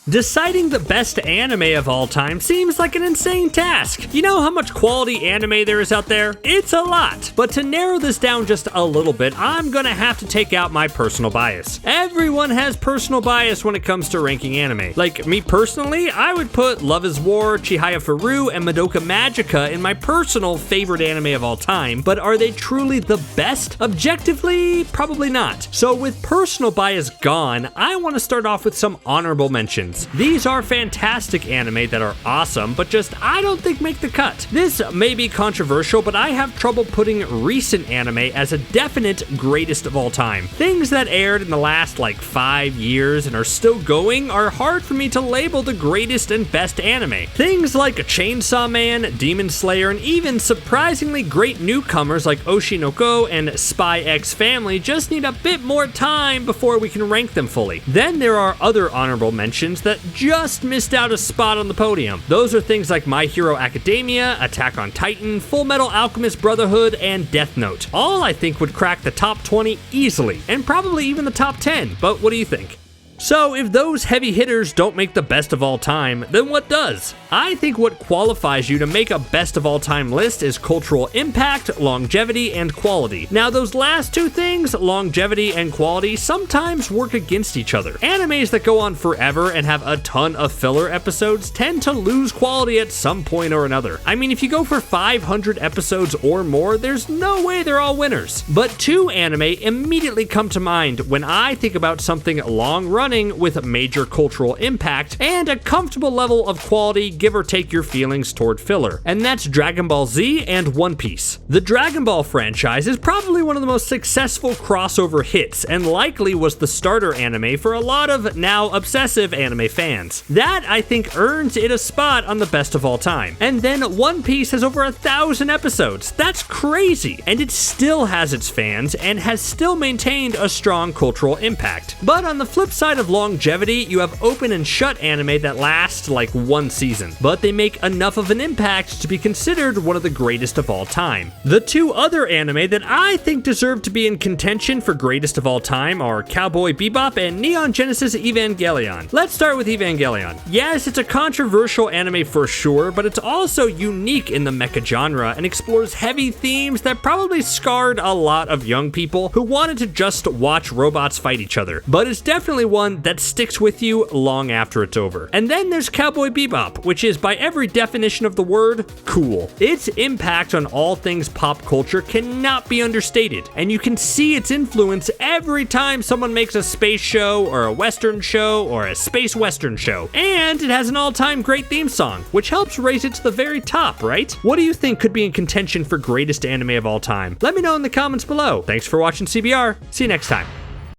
Deciding the best anime of all time seems like an insane task. You know how much quality anime there is out there? It's a lot. But to narrow this down just a little bit, I'm gonna have to take out my personal bias. Everyone has personal bias when it comes to ranking anime. Like me personally, I would put Love is War, Chihaya Furu, and Madoka Magica in my personal favorite anime of all time, but are they truly the best? Objectively, probably not. So with personal bias gone, I want to start off with some honorable mentions. These are fantastic anime that are awesome, but just I don't think make the cut. This may be controversial, but I have trouble putting recent anime as a definite greatest of all time. Things that aired in the last like 5 years and are still going are hard for me to label the greatest and best anime. Things like Chainsaw Man, Demon Slayer, and even surprisingly great newcomers like Oshinoko and Spy X Family just need a bit more time before we can rank them fully. Then there are other honorable mentions that just missed out a spot on the podium. Those are things like My Hero Academia, Attack on Titan, Fullmetal Alchemist Brotherhood, and Death Note. All I think would crack the top 20 easily, and probably even the top 10, but what do you think? So if those heavy hitters don't make the best of all time, then what does? I think what qualifies you to make a best of all time list is cultural impact, longevity, and quality. Now those last two things, longevity and quality, sometimes work against each other. Animes that go on forever and have a ton of filler episodes tend to lose quality at some point or another. I mean, if you go for 500 episodes or more, there's no way they're all winners. But two anime immediately come to mind when I think about something long running with major cultural impact and a comfortable level of quality, give or take your feelings toward filler. And that's Dragon Ball Z and One Piece. The Dragon Ball franchise is probably one of the most successful crossover hits and likely was the starter anime for a lot of now obsessive anime fans. That, I think, earns it a spot on the best of all time. And then One Piece has over 1,000 episodes. That's crazy. And it still has its fans and has still maintained a strong cultural impact. But on the flip side of longevity, you have open and shut anime that last like one season, but they make enough of an impact to be considered one of the greatest of all time. The two other anime that I think deserve to be in contention for greatest of all time are Cowboy Bebop and Neon Genesis Evangelion. Let's start with Evangelion. Yes, it's a controversial anime for sure, but it's also unique in the mecha genre and explores heavy themes that probably scarred a lot of young people who wanted to just watch robots fight each other. But it's definitely one that sticks with you long after it's over. And then there's Cowboy Bebop, which is by every definition of the word, cool. Its impact on all things pop culture cannot be understated, and you can see its influence every time someone makes a space show or a western show or a space western show. And it has an all-time great theme song, which helps raise it to the very top, right? What do you think could be in contention for greatest anime of all time? Let me know in the comments below. Thanks for watching CBR. See you next time.